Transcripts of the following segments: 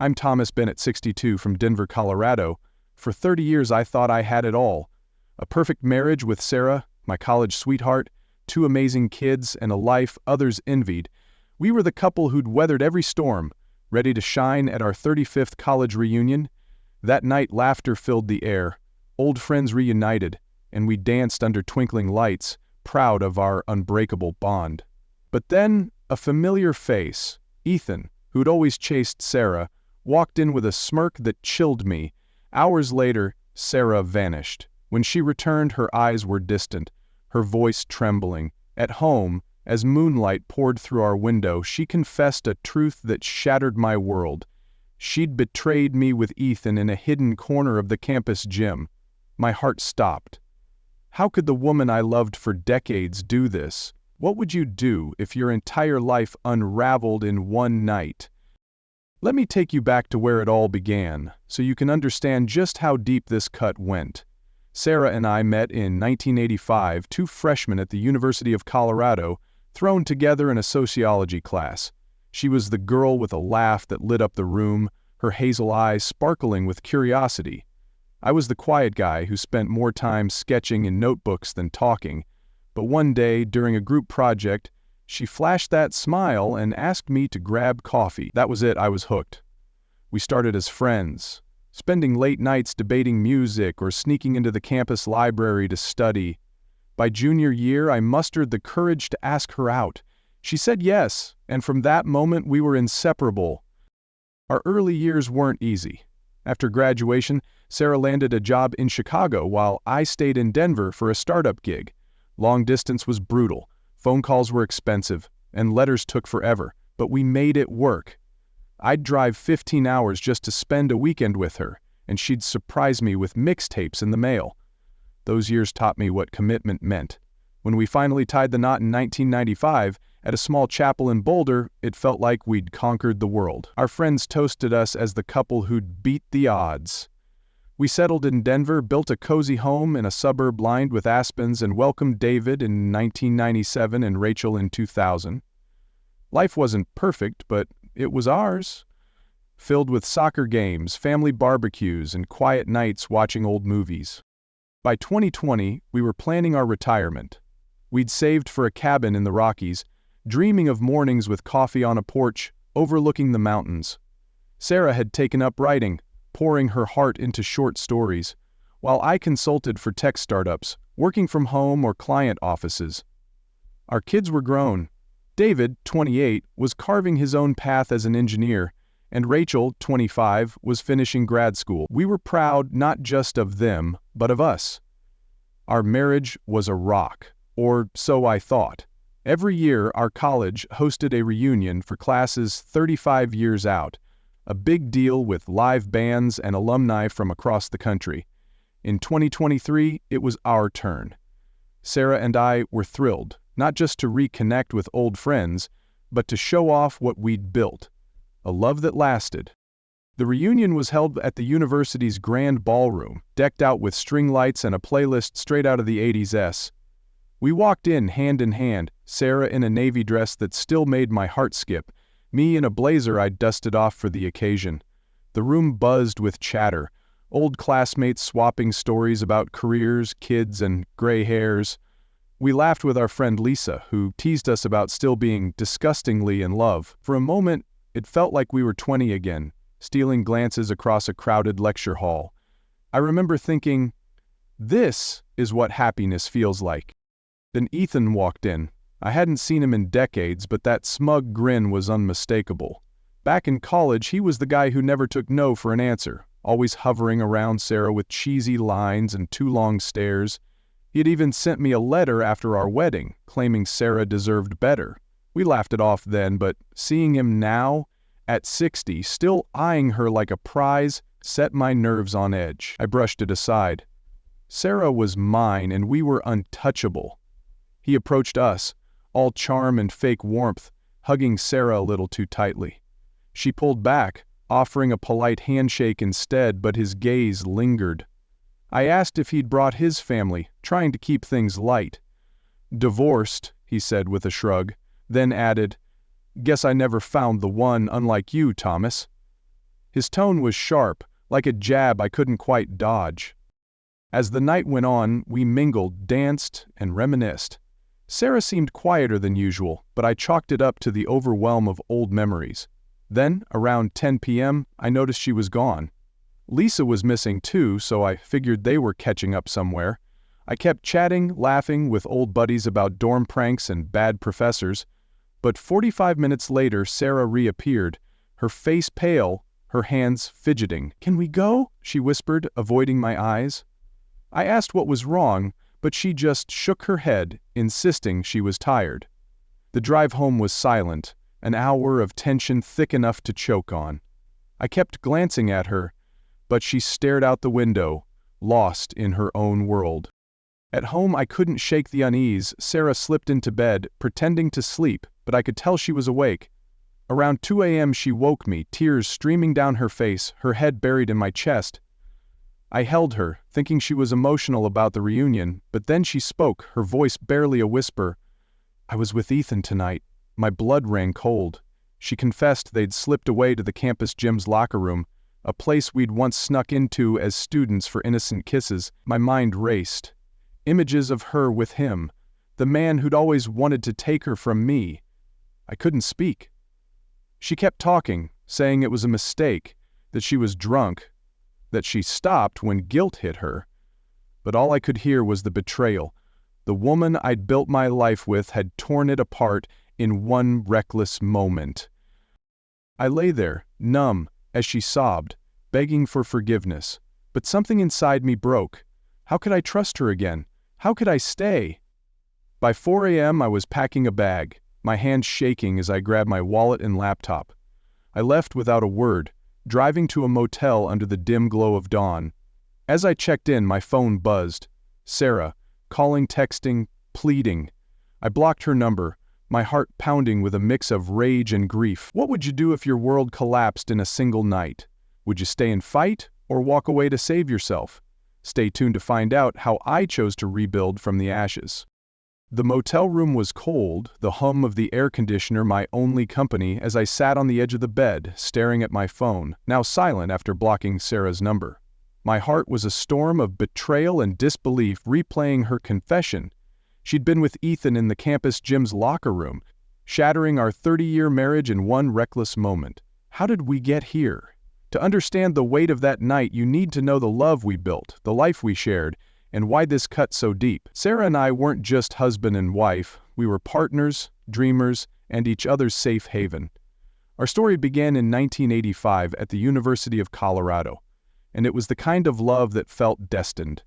I'm Thomas Bennett, 62, from Denver, Colorado. For 30 years I thought I had it all. A perfect marriage with Sarah, my college sweetheart, 2 amazing kids, and a life others envied. We were the couple who'd weathered every storm, ready to shine at our 35th college reunion. That night laughter filled the air, old friends reunited, and we danced under twinkling lights, proud of our unbreakable bond. But then, a familiar face, Ethan, who'd always chased Sarah, walked in with a smirk that chilled me. Hours later, Sarah vanished. When she returned, her eyes were distant, her voice trembling. At home, as moonlight poured through our window, she confessed a truth that shattered my world. She'd betrayed me with Ethan in a hidden corner of the campus gym. My heart stopped. How could the woman I loved for decades do this? What would you do if your entire life unraveled in one night? Let me take you back to where it all began, so you can understand just how deep this cut went. Sarah and I met in 1985, 2 freshmen at the University of Colorado, thrown together in a sociology class. She was the girl with a laugh that lit up the room, her hazel eyes sparkling with curiosity. I was the quiet guy who spent more time sketching in notebooks than talking. But one day, during a group project, she flashed that smile and asked me to grab coffee. That was it, I was hooked. We started as friends, spending late nights debating music or sneaking into the campus library to study. By junior year, I mustered the courage to ask her out. She said yes, and from that moment we were inseparable. Our early years weren't easy. After graduation, Sarah landed a job in Chicago while I stayed in Denver for a startup gig. Long distance was brutal. Phone calls were expensive, and letters took forever, but we made it work. I'd drive 15 hours just to spend a weekend with her, and she'd surprise me with mixtapes in the mail. Those years taught me what commitment meant. When we finally tied the knot in 1995, at a small chapel in Boulder, it felt like we'd conquered the world. Our friends toasted us as the couple who'd beat the odds. We settled in Denver, built a cozy home in a suburb lined with aspens, and welcomed David in 1997 and Rachel in 2000. Life wasn't perfect, but it was ours. Filled with soccer games, family barbecues, and quiet nights watching old movies. By 2020, we were planning our retirement. We'd saved for a cabin in the Rockies, dreaming of mornings with coffee on a porch, overlooking the mountains. Sarah had taken up writing, pouring her heart into short stories, while I consulted for tech startups, working from home or client offices. Our kids were grown. David, 28, was carving his own path as an engineer, and Rachel, 25, was finishing grad school. We were proud not just of them, but of us. Our marriage was a rock, or so I thought. Every year, our college hosted a reunion for classes 35 years out, a big deal with live bands and alumni from across the country. In 2023, it was our turn. Sarah and I were thrilled, not just to reconnect with old friends, but to show off what we'd built, a love that lasted. The reunion was held at the university's grand ballroom, decked out with string lights and a playlist straight out of the 80s. We walked in hand, Sarah in a navy dress that still made my heart skip, me in a blazer I'd dusted off for the occasion. The room buzzed with chatter, old classmates swapping stories about careers, kids, and gray hairs. We laughed with our friend Lisa, who teased us about still being disgustingly in love. For a moment, it felt like we were 20 again, stealing glances across a crowded lecture hall. I remember thinking, this is what happiness feels like. Then Ethan walked in. I hadn't seen him in decades, but that smug grin was unmistakable. Back in college, he was the guy who never took no for an answer, always hovering around Sarah with cheesy lines and too long stares. He had even sent me a letter after our wedding, claiming Sarah deserved better. We laughed it off then, but seeing him now, at 60, still eyeing her like a prize, set my nerves on edge. I brushed it aside. Sarah was mine, and we were untouchable. He approached us, all charm and fake warmth, hugging Sarah a little too tightly. She pulled back, offering a polite handshake instead, but his gaze lingered. I asked if he'd brought his family, trying to keep things light. "Divorced," he said with a shrug, then added, "Guess I never found the one unlike you, Thomas." His tone was sharp, like a jab I couldn't quite dodge. As the night went on, we mingled, danced, and reminisced. Sarah seemed quieter than usual, but I chalked it up to the overwhelm of old memories. Then, around 10 p.m., I noticed she was gone. Lisa was missing too, so I figured they were catching up somewhere. I kept chatting, laughing with old buddies about dorm pranks and bad professors. But 45 minutes later, Sarah reappeared, her face pale, her hands fidgeting. "Can we go?" she whispered, avoiding my eyes. I asked what was wrong, but she just shook her head, insisting she was tired. The drive home was silent, an hour of tension thick enough to choke on. I kept glancing at her, but she stared out the window, lost in her own world. At home I couldn't shake the unease. Sarah slipped into bed, pretending to sleep, but I could tell she was awake. Around 2 a.m. she woke me, tears streaming down her face, her head buried in my chest. I held her, thinking she was emotional about the reunion, but then she spoke, her voice barely a whisper. "I was with Ethan tonight. My blood ran cold." She confessed they'd slipped away to the campus gym's locker room, a place we'd once snuck into as students for innocent kisses. My mind raced. Images of her with him, the man who'd always wanted to take her from me. I couldn't speak. She kept talking, saying it was a mistake, that she was drunk, that she stopped when guilt hit her. But all I could hear was the betrayal. The woman I'd built my life with had torn it apart in one reckless moment. I lay there, numb, as she sobbed, begging for forgiveness. But something inside me broke. How could I trust her again? How could I stay? By 4 a.m. I was packing a bag, my hands shaking as I grabbed my wallet and laptop. I left without a word, driving to a motel under the dim glow of dawn. As I checked in, my phone buzzed. Sarah, calling, texting, pleading. I blocked her number, my heart pounding with a mix of rage and grief. What would you do if your world collapsed in a single night? Would you stay and fight, or walk away to save yourself? Stay tuned to find out how I chose to rebuild from the ashes. The motel room was cold, the hum of the air conditioner my only company as I sat on the edge of the bed, staring at my phone, now silent after blocking Sarah's number. My heart was a storm of betrayal and disbelief replaying her confession. She'd been with Ethan in the campus gym's locker room, shattering our 30-year marriage in one reckless moment. How did we get here? To understand the weight of that night, you need to know the love we built, the life we shared, and why this cut so deep. Sarah and I weren't just husband and wife, we were partners, dreamers, and each other's safe haven. Our story began in 1985 at the University of Colorado, and it was the kind of love that felt destined.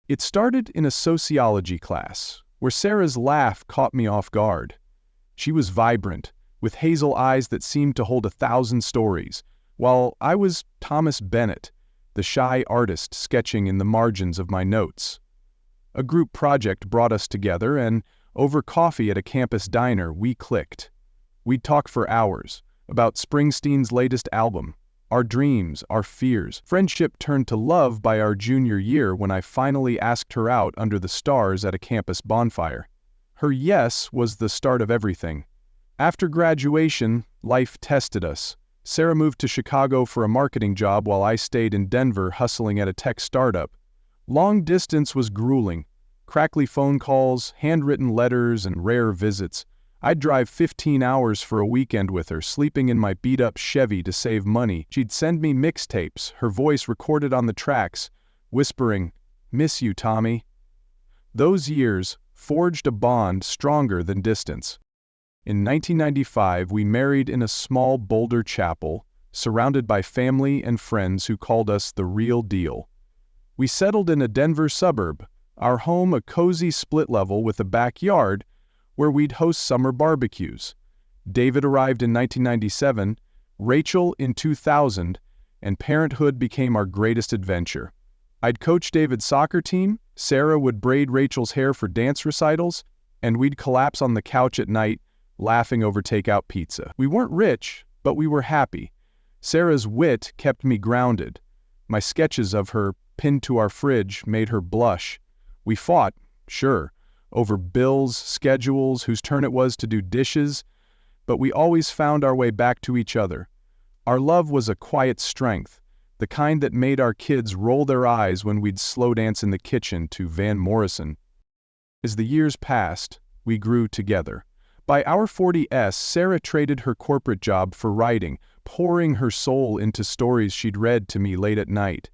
It started in a sociology class, where Sarah's laugh caught me off guard. She was vibrant, with hazel eyes that seemed to hold 1,000 stories, while I was Thomas Bennett, the shy artist sketching in the margins of my notes. A group project brought us together, and over coffee at a campus diner, we clicked. We'd talk for hours, about Springsteen's latest album, our dreams, our fears. Friendship turned to love by our junior year when I finally asked her out under the stars at a campus bonfire. Her yes was the start of everything. After graduation, life tested us. Sarah moved to Chicago for a marketing job while I stayed in Denver hustling at a tech startup. Long distance was grueling. Crackly phone calls, handwritten letters, and rare visits. I'd drive 15 hours for a weekend with her, sleeping in my beat-up Chevy to save money. She'd send me mixtapes, her voice recorded on the tracks, whispering, "Miss you, Tommy." Those years forged a bond stronger than distance. In 1995, we married in a small Boulder chapel, surrounded by family and friends who called us the real deal. We settled in a Denver suburb, our home a cozy split level with a backyard where we'd host summer barbecues. David arrived in 1997, Rachel in 2000, and parenthood became our greatest adventure. I'd coach David's soccer team, Sarah would braid Rachel's hair for dance recitals, and we'd collapse on the couch at night, laughing over takeout pizza. We weren't rich, but we were happy. Sarah's wit kept me grounded. My sketches of her, pinned to our fridge, made her blush. We fought, sure, over bills, schedules, whose turn it was to do dishes, but we always found our way back to each other. Our love was a quiet strength, the kind that made our kids roll their eyes when we'd slow dance in the kitchen to Van Morrison. As the years passed, we grew together. By our 40s, Sarah traded her corporate job for writing, pouring her soul into stories she'd read to me late at night.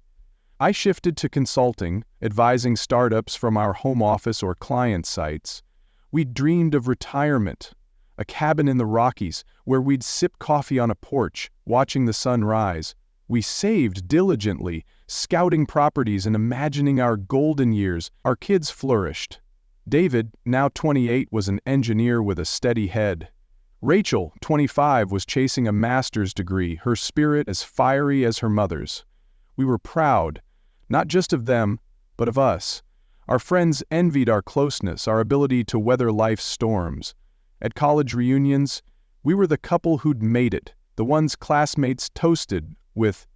I shifted to consulting, advising startups from our home office or client sites. We dreamed of retirement, a cabin in the Rockies where we'd sip coffee on a porch, watching the sun rise. We saved diligently, scouting properties and imagining our golden years. Our kids flourished. David, now 28, was an engineer with a steady head. Rachel, 25, was chasing a master's degree, her spirit as fiery as her mother's. We were proud, not just of them, but of us. Our friends envied our closeness, our ability to weather life's storms. At college reunions, we were the couple who'd made it, the ones classmates toasted with,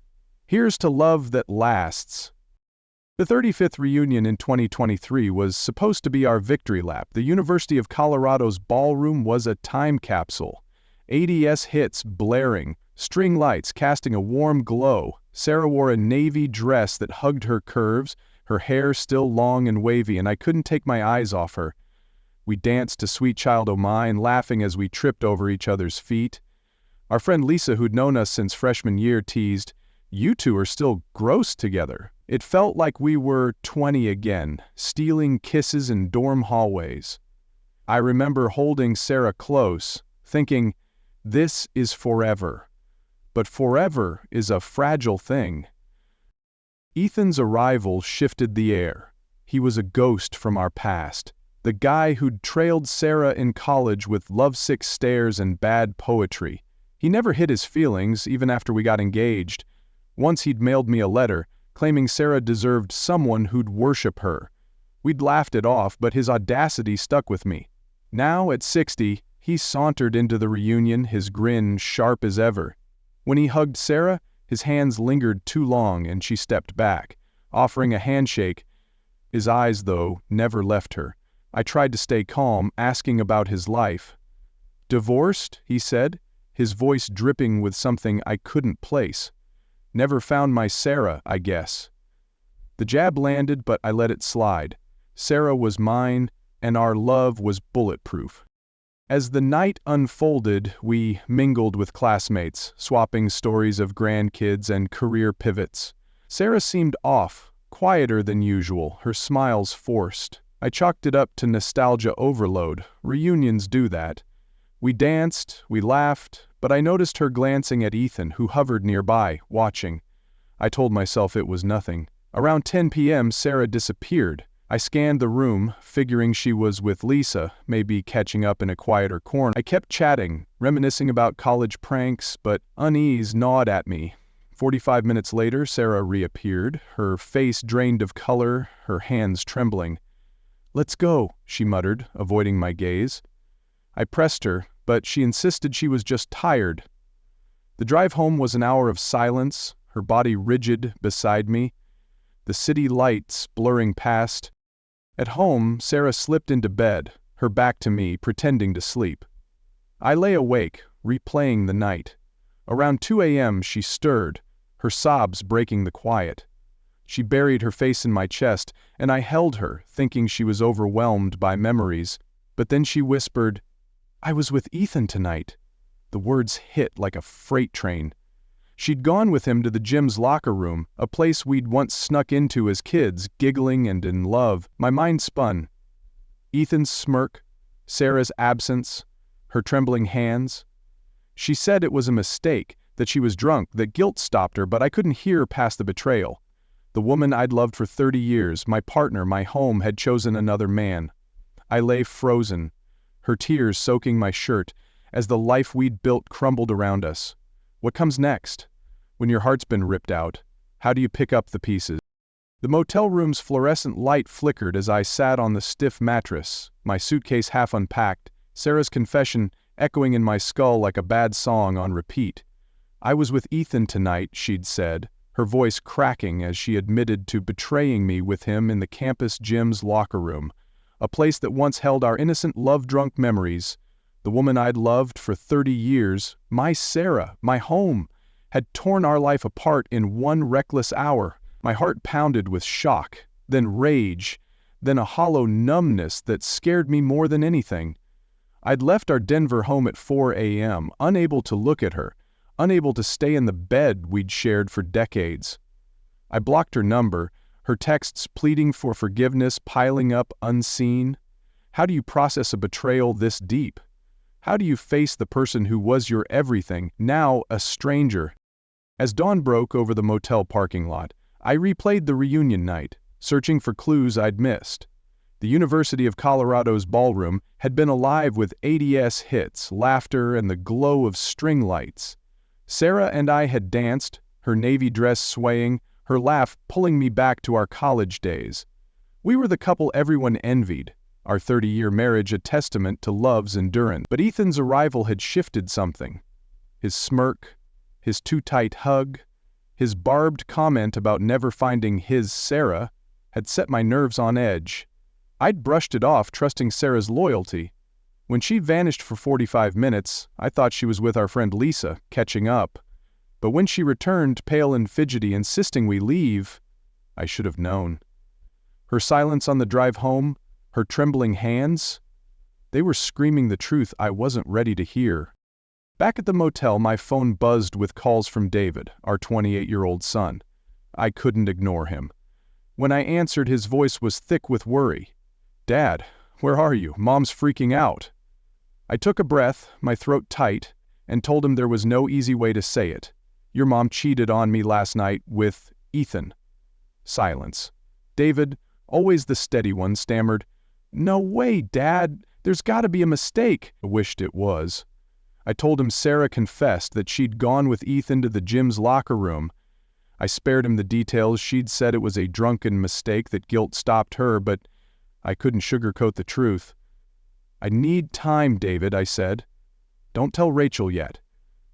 "Here's to love that lasts." The 35th reunion in 2023 was supposed to be our victory lap. The University of Colorado's ballroom was a time capsule. 80s hits blaring, string lights casting a warm glow. Sarah wore a navy dress that hugged her curves, her hair still long and wavy, and I couldn't take my eyes off her. We danced to Sweet Child O' Mine, laughing as we tripped over each other's feet. Our friend Lisa, who'd known us since freshman year, teased, "You two are still gross together." It felt like we were 20 again, stealing kisses in dorm hallways. I remember holding Sarah close, thinking, this is forever. But forever is a fragile thing. Ethan's arrival shifted the air. He was a ghost from our past. The guy who'd trailed Sarah in college with lovesick stares and bad poetry. He never hid his feelings, even after we got engaged. Once he'd mailed me a letter, claiming Sarah deserved someone who'd worship her. We'd laughed it off, but his audacity stuck with me. Now, at 60, he sauntered into the reunion, his grin sharp as ever. When he hugged Sarah, his hands lingered too long and she stepped back, offering a handshake. His eyes, though, never left her. I tried to stay calm, asking about his life. "Divorced?" he said, his voice dripping with something I couldn't place. "Never found my Sarah, I guess." The jab landed, but I let it slide. Sarah was mine, and our love was bulletproof. As the night unfolded, we mingled with classmates, swapping stories of grandkids and career pivots. Sarah seemed off, quieter than usual, her smiles forced. I chalked it up to nostalgia overload. Reunions do that. We danced, we laughed, but I noticed her glancing at Ethan, who hovered nearby, watching. I told myself it was nothing. Around 10 p.m., Sarah disappeared. I scanned the room, figuring she was with Lisa, maybe catching up in a quieter corner. I kept chatting, reminiscing about college pranks, but unease gnawed at me. 45 minutes later, Sarah reappeared, her face drained of color, her hands trembling. "Let's go," she muttered, avoiding my gaze. I pressed her, but she insisted she was just tired. The drive home was an hour of silence, her body rigid beside me, the city lights blurring past. At home, Sarah slipped into bed, her back to me, pretending to sleep. I lay awake, replaying the night. Around 2 a.m. she stirred, her sobs breaking the quiet. She buried her face in my chest, and I held her, thinking she was overwhelmed by memories. But then she whispered, "I was with Ethan tonight." The words hit like a freight train. She'd gone with him to the gym's locker room, a place we'd once snuck into as kids, giggling and in love. My mind spun. Ethan's smirk, Sarah's absence, her trembling hands. She said it was a mistake, that she was drunk, that guilt stopped her, but I couldn't hear past the betrayal. The woman I'd loved for 30 years, my partner, my home, had chosen another man. I lay frozen, her tears soaking my shirt, as the life we'd built crumbled around us. What comes next? When your heart's been ripped out, how do you pick up the pieces? The motel room's fluorescent light flickered as I sat on the stiff mattress, my suitcase half unpacked, Sarah's confession echoing in my skull like a bad song on repeat. "I was with Ethan tonight," she'd said, her voice cracking as she admitted to betraying me with him in the campus gym's locker room, a place that once held our innocent love-drunk memories. The woman I'd loved for 30 years, my Sarah, my home, had torn our life apart in one reckless hour. My heart pounded with shock, then rage, then a hollow numbness that scared me more than anything. I'd left our Denver home at 4 a.m., unable to look at her, unable to stay in the bed we'd shared for decades. I blocked her number, her texts pleading for forgiveness piling up unseen. How do you process a betrayal this deep? How do you face the person who was your everything, now a stranger? As dawn broke over the motel parking lot, I replayed the reunion night, searching for clues I'd missed. The University of Colorado's ballroom had been alive with 80s hits, laughter, and the glow of string lights. Sarah and I had danced, her navy dress swaying, her laugh pulling me back to our college days. We were the couple everyone envied, our 30-year marriage a testament to love's endurance. But Ethan's arrival had shifted something. His smirk, his too-tight hug, his barbed comment about never finding his Sarah had set my nerves on edge. I'd brushed it off, trusting Sarah's loyalty. When she vanished for 45 minutes, I thought she was with our friend Lisa, catching up. But when she returned, pale and fidgety, insisting we leave, I should have known. Her silence on the drive home, her trembling hands, they were screaming the truth I wasn't ready to hear. Back at the motel, my phone buzzed with calls from David, our 28-year-old son. I couldn't ignore him. When I answered, his voice was thick with worry. "Dad, where are you? Mom's freaking out." I took a breath, my throat tight, and told him there was no easy way to say it. "Your mom cheated on me last night with Ethan." Silence. David, always the steady one, stammered, "No way, Dad. There's got to be a mistake." I wished it was. I told him Sarah confessed that she'd gone with Ethan to the gym's locker room. I spared him the details. She'd said it was a drunken mistake, that guilt stopped her, but I couldn't sugarcoat the truth. "I need time, David," I said. "Don't tell Rachel yet."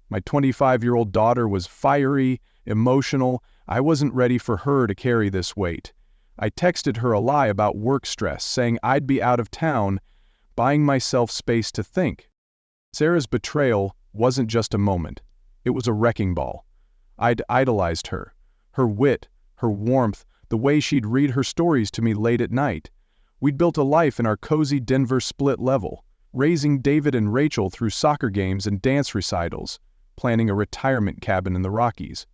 My 25-year-old daughter was fiery, emotional. I wasn't ready for her to carry this weight. I texted her a lie about work stress, saying I'd be out of town, buying myself space to think. Sarah's betrayal wasn't just a moment. It was a wrecking ball. I'd idolized her. Her wit, her warmth, the way she'd read her stories to me late at night. We'd built a life in our cozy Denver split level, raising David and Rachel through soccer games and dance recitals, planning a retirement cabin in the Rockies.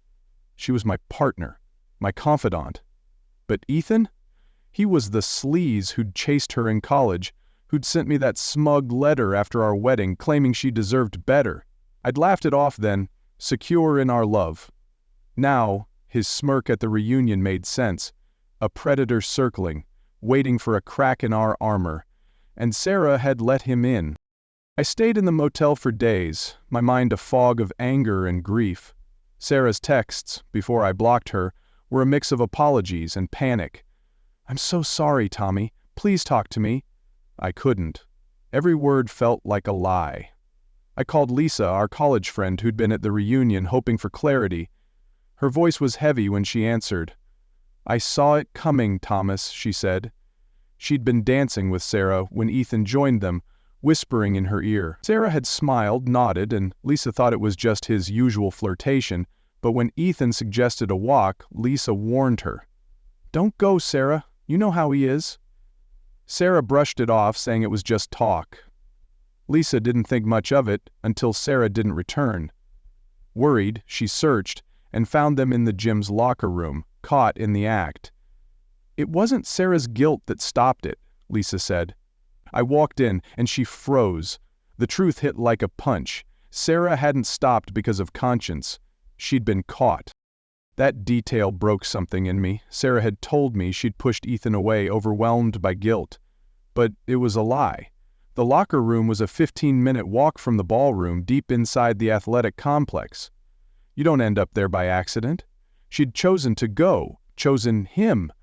She was my partner, my confidant. But Ethan? He was the sleaze who'd chased her in college, who'd sent me that smug letter after our wedding claiming she deserved better. I'd laughed it off then, secure in our love. Now, his smirk at the reunion made sense. A predator circling, waiting for a crack in our armor, and Sarah had let him in. I stayed in the motel for days, my mind a fog of anger and grief. Sarah's texts, before I blocked her, were a mix of apologies and panic. "I'm so sorry, Tommy. Please talk to me." I couldn't. Every word felt like a lie. I called Lisa, our college friend who'd been at the reunion, hoping for clarity. Her voice was heavy when she answered. "I saw it coming, Thomas," she said. She'd been dancing with Sarah when Ethan joined them, whispering in her ear. Sarah had smiled, nodded, and Lisa thought it was just his usual flirtation, but when Ethan suggested a walk, Lisa warned her. "Don't go, Sarah. You know how he is." Sarah brushed it off, saying it was just talk. Lisa didn't think much of it until Sarah didn't return. Worried, she searched and found them in the gym's locker room, caught in the act. "It wasn't Sarah's guilt that stopped it," Lisa said. I walked in, and she froze. The truth hit like a punch. Sarah hadn't stopped because of conscience. She'd been caught. That detail broke something in me. Sarah had told me she'd pushed Ethan away, overwhelmed by guilt. But it was a lie. The locker room was a 15-minute walk from the ballroom, deep inside the athletic complex. You don't end up there by accident. She'd chosen to go, chosen him.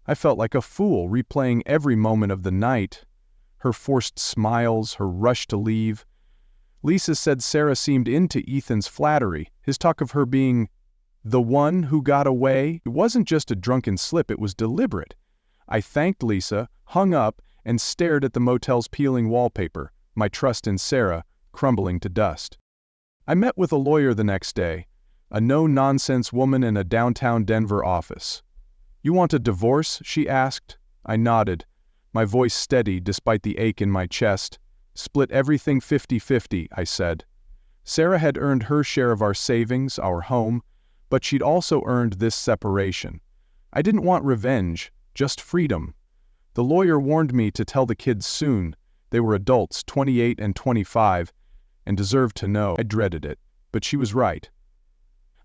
I felt like a fool, replaying every moment of the night. Her forced smiles, her rush to leave. Lisa said Sarah seemed into Ethan's flattery, his talk of her being the one who got away. It wasn't just a drunken slip, it was deliberate. I thanked Lisa, hung up, and stared at the motel's peeling wallpaper, my trust in Sarah crumbling to dust. I met with a lawyer the next day. a no-nonsense woman in a downtown Denver office. "You want a divorce?" she asked. I nodded, my voice steady despite the ache in my chest. "Split everything 50-50, I said. Sarah had earned her share of our savings, our home, but she'd also earned this separation. I didn't want revenge, just freedom. The lawyer warned me to tell the kids soon. They were adults, 28 and 25, and deserved to know. I dreaded it, but she was right.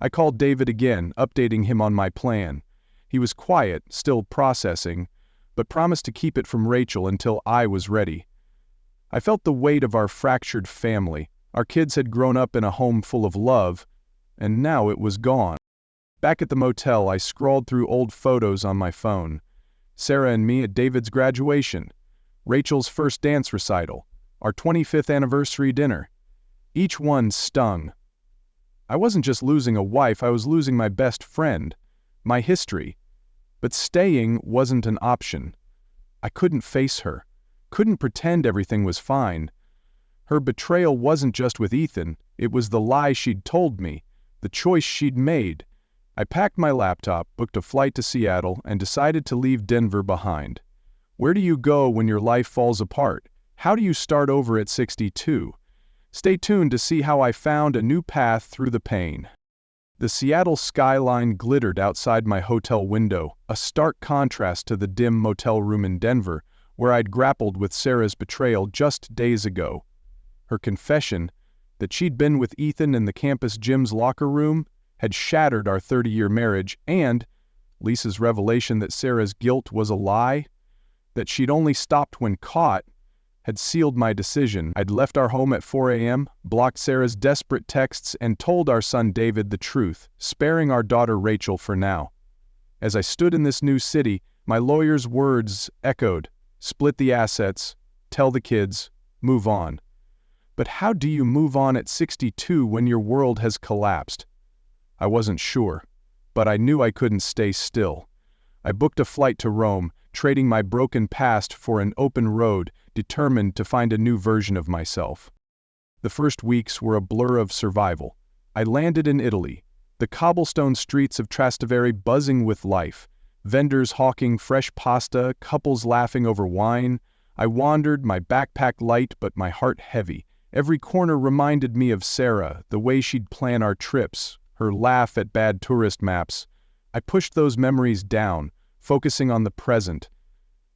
I called David again, updating him on my plan. He was quiet, still processing, but promised to keep it from Rachel until I was ready. I felt the weight of our fractured family. Our kids had grown up in a home full of love, and now it was gone. Back at the motel, I scrolled through old photos on my phone. Sarah and me at David's graduation, Rachel's first dance recital, our 25th anniversary dinner. Each one stung. I wasn't just losing a wife, I was losing my best friend, my history. But staying wasn't an option. I couldn't face her, couldn't pretend everything was fine. Her betrayal wasn't just with Ethan, it was the lie she'd told me, the choice she'd made. I packed my laptop, booked a flight to Seattle, and decided to leave Denver behind. Where do you go when your life falls apart? How do you start over at 62? Stay tuned to see how I found a new path through the pain. The Seattle skyline glittered outside my hotel window, a stark contrast to the dim motel room in Denver, where I'd grappled with Sarah's betrayal just days ago. Her confession, that she'd been with Ethan in the campus gym's locker room, had shattered our 30-year marriage, and Lisa's revelation that Sarah's guilt was a lie, that she'd only stopped when caught, had sealed my decision. I'd left our home at 4 a.m., blocked Sarah's desperate texts, and told our son David the truth, sparing our daughter Rachel for now. As I stood in this new city, my lawyer's words echoed, split the assets, tell the kids, move on. But how do you move on at 62 when your world has collapsed? I wasn't sure, but I knew I couldn't stay still. I booked a flight to Rome, trading my broken past for an open road, determined to find a new version of myself. The first weeks were a blur of survival. I landed in Italy, the cobblestone streets of Trastevere buzzing with life, vendors hawking fresh pasta, couples laughing over wine. I wandered, my backpack light but my heart heavy. Every corner reminded me of Sarah, the way she'd plan our trips, her laugh at bad tourist maps. I pushed those memories down, focusing on the present.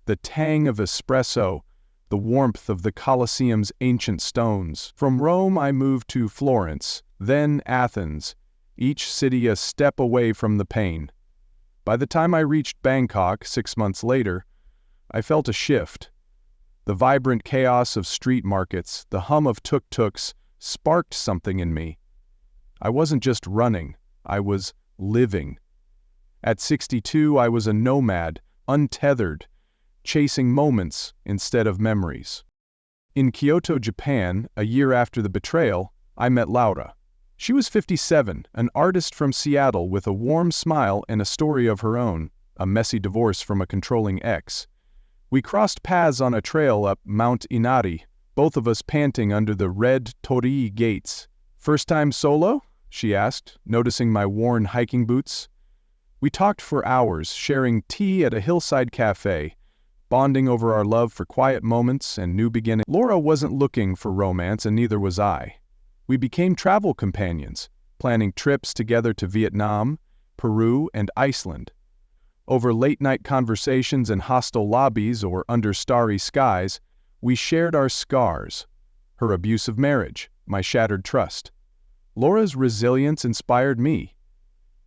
The tang of espresso, the warmth of the Colosseum's ancient stones. From Rome I moved to Florence, then Athens, each city a step away from the pain. By the time I reached Bangkok 6 months later, I felt a shift. The vibrant chaos of street markets, the hum of tuk-tuks, sparked something in me. I wasn't just running, I was living. At 62, I was a nomad, untethered, chasing moments instead of memories. In Kyoto, Japan, a year after the betrayal, I met Laura. She was 57, an artist from Seattle with a warm smile and a story of her own, a messy divorce from a controlling ex. We crossed paths on a trail up Mount Inari, both of us panting under the red torii gates. "First time solo?" she asked, noticing my worn hiking boots. We talked for hours, sharing tea at a hillside cafe, bonding over our love for quiet moments and new beginnings. Laura wasn't looking for romance, and neither was I. We became travel companions, planning trips together to Vietnam, Peru, and Iceland. Over late-night conversations in hostel lobbies or under starry skies, we shared our scars, her abusive marriage, my shattered trust. Laura's resilience inspired me.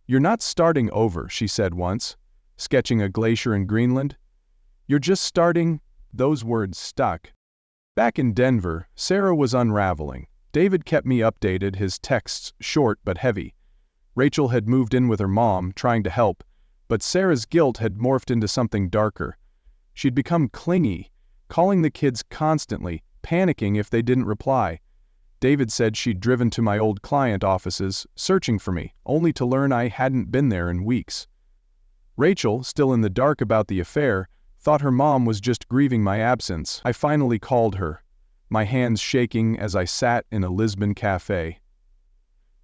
"You're not starting over," she said once, sketching a glacier in Greenland. "You're just starting." Those words stuck. Back in Denver, Sarah was unraveling. David kept me updated, his texts short but heavy. Rachel had moved in with her mom, trying to help, but Sarah's guilt had morphed into something darker. She'd become clingy, calling the kids constantly, panicking if they didn't reply. David said she'd driven to my old client offices, searching for me, only to learn I hadn't been there in weeks. Rachel, still in the dark about the affair, thought her mom was just grieving my absence. I finally called her, my hands shaking as I sat in a Lisbon cafe.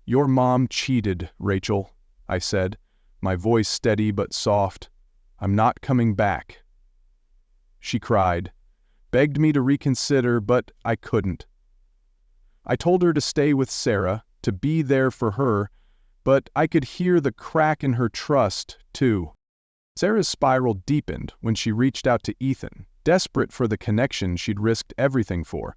"Your mom cheated, Rachel," I said, my voice steady but soft. "I'm not coming back." She cried, begged me to reconsider, but I couldn't. I told her to stay with Sarah, to be there for her, but I could hear the crack in her trust, too. Sarah's spiral deepened when she reached out to Ethan, desperate for the connection she'd risked everything for.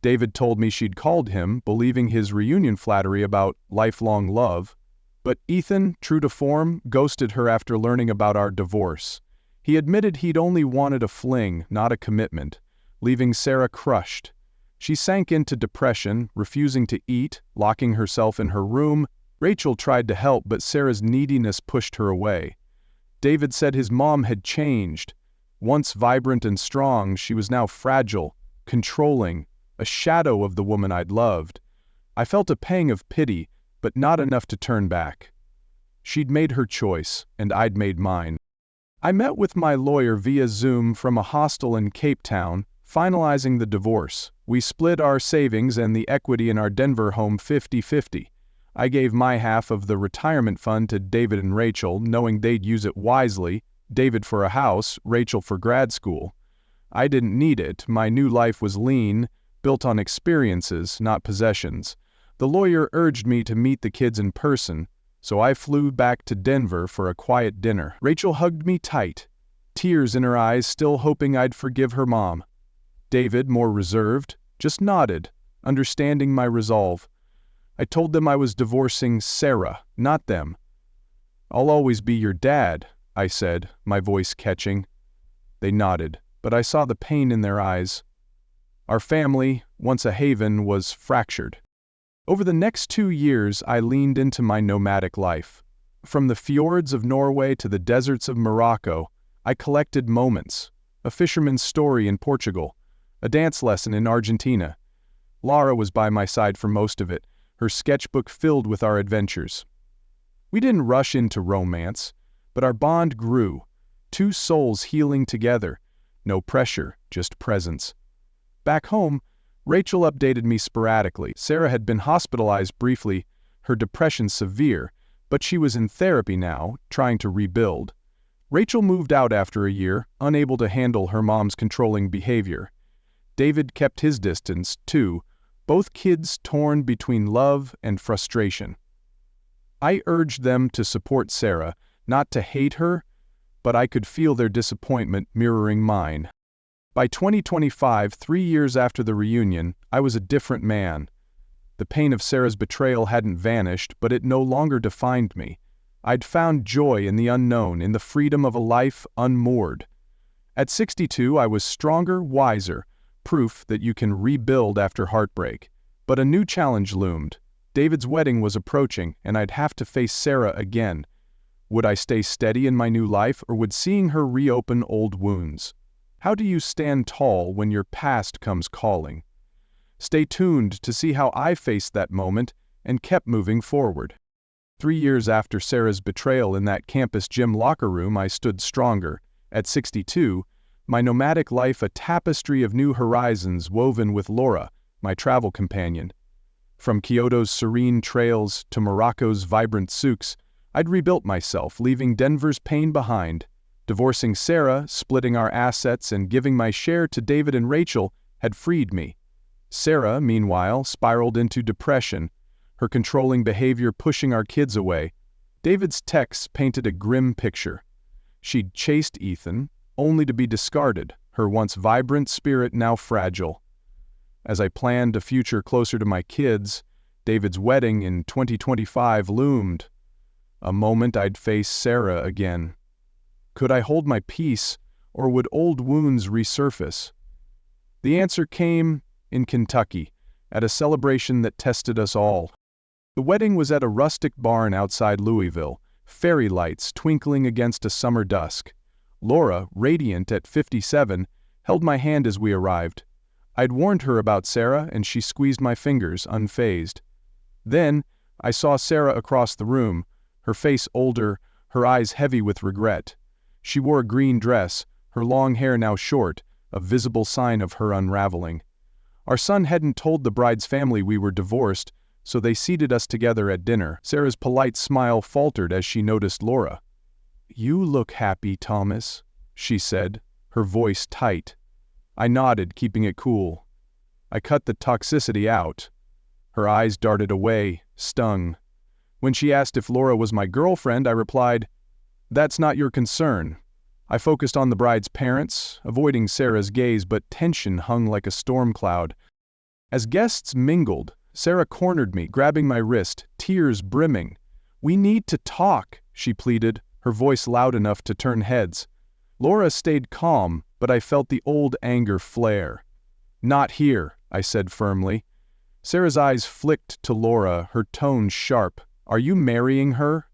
David told me she'd called him, believing his reunion flattery about lifelong love. But Ethan, true to form, ghosted her after learning about our divorce. He admitted he'd only wanted a fling, not a commitment, leaving Sarah crushed. She sank into depression, refusing to eat, locking herself in her room. Rachel tried to help, but Sarah's neediness pushed her away. David said his mom had changed. Once vibrant and strong, she was now fragile, controlling, a shadow of the woman I'd loved. I felt a pang of pity, but not enough to turn back. She'd made her choice, and I'd made mine. I met with my lawyer via Zoom from a hostel in Cape Town, finalizing the divorce. We split our savings and the equity in our Denver home 50-50. I gave my half of the retirement fund to David and Rachel, knowing they'd use it wisely, David for a house, Rachel for grad school. I didn't need it. My new life was lean, built on experiences, not possessions. The lawyer urged me to meet the kids in person, so I flew back to Denver for a quiet dinner. Rachel hugged me tight, tears in her eyes, still hoping I'd forgive her mom. David, more reserved, just nodded, understanding my resolve. I told them I was divorcing Sarah, not them. "I'll always be your dad," I said, my voice catching. They nodded, but I saw the pain in their eyes. Our family, once a haven, was fractured. Over the next 2 years, I leaned into my nomadic life. From the fjords of Norway to the deserts of Morocco, I collected moments. A fisherman's story in Portugal, a dance lesson in Argentina. Laura was by my side for most of it, her sketchbook filled with our adventures. We didn't rush into romance, but our bond grew, 2 souls healing together. No pressure, just presence. Back home, Rachel updated me sporadically. Sarah had been hospitalized briefly, her depression severe, but she was in therapy now, trying to rebuild. Rachel moved out after a year, unable to handle her mom's controlling behavior. David kept his distance, too, both kids torn between love and frustration. I urged them to support Sarah, not to hate her, but I could feel their disappointment mirroring mine. By 2025, 3 years after the reunion, I was a different man. The pain of Sarah's betrayal hadn't vanished, but it no longer defined me. I'd found joy in the unknown, in the freedom of a life unmoored. At 62, I was stronger, wiser, proof that you can rebuild after heartbreak. But a new challenge loomed. David's wedding was approaching, and I'd have to face Sarah again. Would I stay steady in my new life, or would seeing her reopen old wounds? How do you stand tall when your past comes calling? Stay tuned to see how I faced that moment and kept moving forward. 3 years after Sarah's betrayal in that campus gym locker room, I stood stronger. At 62, my nomadic life a tapestry of new horizons woven with Laura, my travel companion. From Kyoto's serene trails to Morocco's vibrant souks, I'd rebuilt myself, leaving Denver's pain behind. Divorcing Sarah, splitting our assets, and giving my share to David and Rachel had freed me. Sarah, meanwhile, spiraled into depression, her controlling behavior pushing our kids away. David's texts painted a grim picture. She'd chased Ethan, only to be discarded, her once vibrant spirit now fragile. As I planned a future closer to my kids, David's wedding in 2025 loomed. A moment I'd face Sarah again. Could I hold my peace, or would old wounds resurface? The answer came in Kentucky, at a celebration that tested us all. The wedding was at a rustic barn outside Louisville, fairy lights twinkling against a summer dusk. Laura, radiant at 57, held my hand as we arrived. I'd warned her about Sarah, and she squeezed my fingers, unfazed. Then, I saw Sarah across the room, her face older, her eyes heavy with regret. She wore a green dress, her long hair now short, a visible sign of her unraveling. Our son hadn't told the bride's family we were divorced, so they seated us together at dinner. Sarah's polite smile faltered as she noticed Laura. "You look happy, Thomas," she said, her voice tight. I nodded, keeping it cool. I cut the toxicity out. Her eyes darted away, stung. When she asked if Laura was my girlfriend, I replied, "That's not your concern." I focused on the bride's parents, avoiding Sarah's gaze, but tension hung like a storm cloud. As guests mingled, Sarah cornered me, grabbing my wrist, tears brimming. "We need to talk," she pleaded, her voice loud enough to turn heads. Laura stayed calm, but I felt the old anger flare. "Not here," I said firmly. Sarah's eyes flicked to Laura, her tone sharp. "Are you marrying her?"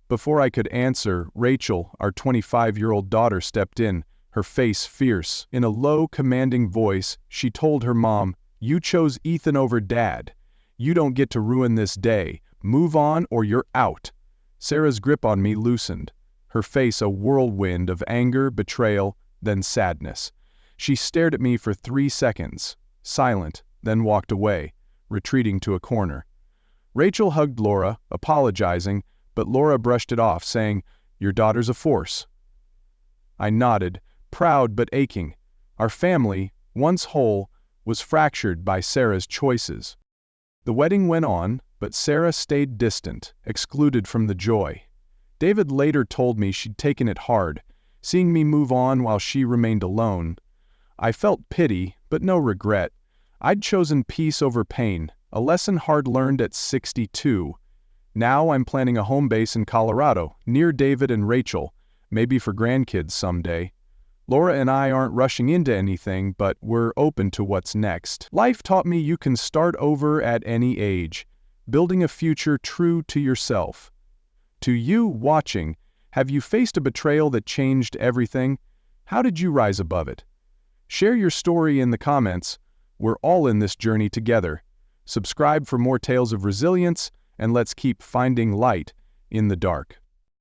Before I could answer, Rachel, our 25-year-old daughter, stepped in, her face fierce. In a low, commanding voice, she told her mom, "You chose Ethan over Dad. You don't get to ruin this day. Move on or you're out." Sarah's grip on me loosened, her face a whirlwind of anger, betrayal, then sadness. She stared at me for 3 seconds, silent, then walked away, retreating to a corner. Rachel hugged Laura, apologizing, but Laura brushed it off, saying, "Your daughter's a force." I nodded, proud but aching. Our family, once whole, was fractured by Sarah's choices. The wedding went on, but Sarah stayed distant, excluded from the joy. David later told me she'd taken it hard, seeing me move on while she remained alone. I felt pity, but no regret. I'd chosen peace over pain, a lesson hard learned at 62. Now I'm planning a home base in Colorado, near David and Rachel, maybe for grandkids someday. Laura and I aren't rushing into anything, but we're open to what's next. Life taught me you can start over at any age, building a future true to yourself. To you watching, have you faced a betrayal that changed everything? How did you rise above it? Share your story in the comments. We're all in this journey together. Subscribe for more tales of resilience, and let's keep finding light in the dark.